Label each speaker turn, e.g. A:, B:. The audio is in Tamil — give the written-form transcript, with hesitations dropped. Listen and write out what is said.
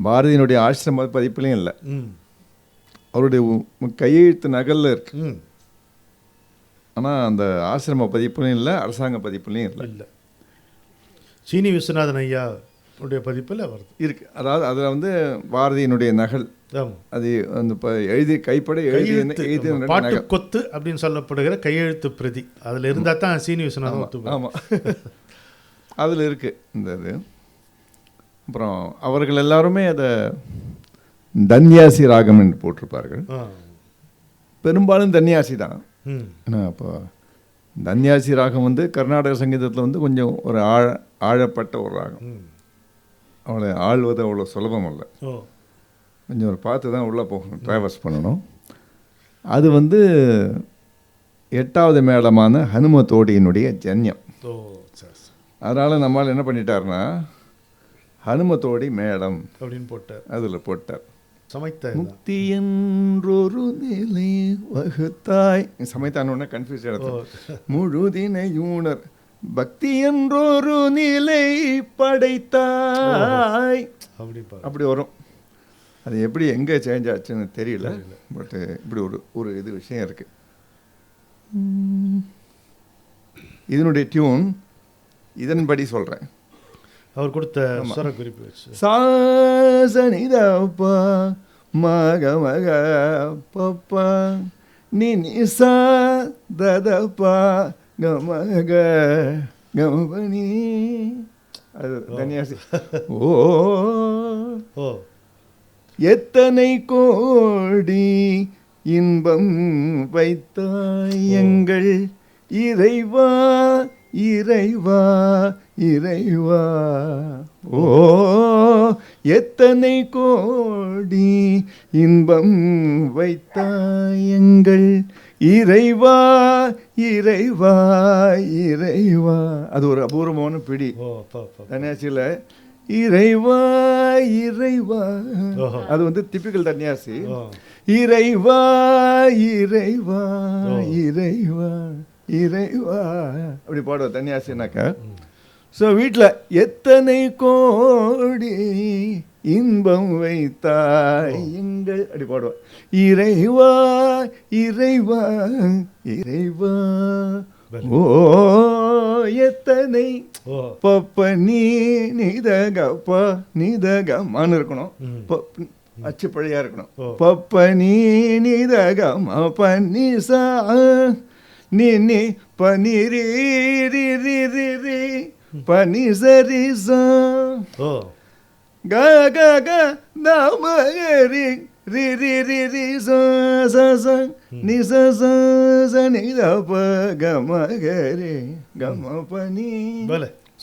A: பாரதியினுடைய ஆசிரம பதிப்புலையும் இல்லை, அவருடைய கையெழுத்து நகலில் இருக்கு. ஆனால் அந்த ஆசிரம பதிப்புலையும் இல்லை, அரசாங்க பதிப்புலையும் இல்லை.
B: சீனி விஸ்வநாதன் ஐயா உடைய பதிப்பில் வருது
A: இருக்கு. அதாவது அதில் வந்து பாரதியினுடைய நகல், அது அந்த எழுதி கைப்பட எழுதி
B: பாட்டு கொத்து அப்படின்னு சொல்லப்படுகிற கையெழுத்து பிரதி அதில் இருந்தால் தான் சீனி விஸ்வநாதன்.
A: ஆமாம், அதில் இருக்கு இந்த இது. அப்புறம் அவர்கள் எல்லாருமே அதை தன்யாசி ராகம் என்று போட்டிருப்பார்கள். பெரும்பாலும் தன்யாசி தான். ஏன்னா அப்போ தன்யாசி ராகம் வந்து கர்நாடக சங்கீதத்தில் வந்து கொஞ்சம் ஒரு ஆழப்பட்ட ஒரு ராகம். அவளை ஆள்வது அவ்வளோ சுலபம் இல்லை, கொஞ்சம் ஒரு பார்த்து தான் உள்ளே போகணும், ட்ராவர்ஸ் பண்ணணும். அது வந்து 8வது மேளமான ஹனுமத்தோடியினுடைய ஜன்யம். அதனால் நம்மால் என்ன பண்ணிட்டாருன்னா ஹனுமத்தோடி மேளம் அப்படின்னு போட்டார். அதில் போட்டார் முக்தி என்றொரு நிலை வகுத்தாய். சமைத்தான கன்ஃபியூஸ் எடுத்தோம். முழுதினையூணர் பக்தி என்றொரு நிலை படைத்தாய் அப்படி வரும். அது எப்படி எங்கே சேஞ்ச் ஆச்சுன்னு தெரியல, பட் இப்படி ஒரு இது விஷயம் இருக்குது. இதனுடைய டியூன் இதன்படி சொல்கிறேன்.
B: அவர் கொடுத்த ஸ்வர குறிப்பு வச்சு
A: சாசனிதப்பா மக மக பப்பா நீ நிசா ததப்பா கமக கமபனி. அது தனியாசி. ஓ எத்தனை கோடி இன்பம் வைத்தாய் எங்கள் இறைவா இறைவா இறைவா. ஓ எத்தனை கோடி இன்பம் வைத்தாய் எங்கள் இறைவா இறைவா இறைவா. அது ஒரு அபூர்வமான பிடி தன்யாசியில். இறைவா இறைவா, அது வந்து டிபிக்கல் தன்யாசி. இறைவா இறைவா இறைவா இறைவா அப்படி பாடுவோம் தன்யாசினாக்கா. ஸோ வீட்டில் எத்தனை கோடி இன்பம் வைத்தாய் எங்கள் அப்படி பாடுவோம். இறைவா இறைவா இறைவா. ஓ எத்தனை பப்ப நீ நிதகப்பா நிதகமான்னு இருக்கணும், அச்சு பழையா இருக்கணும். பப்ப நீ நிதகமா பன்னி சா நீ நீ பனிரி ரி ரி ரி ரி பனி சரி சா க க க நமரி ரி ரி ரி ரி ச ச ச நி ச ச ச நி த ப க ம க ரி க ம ப நி.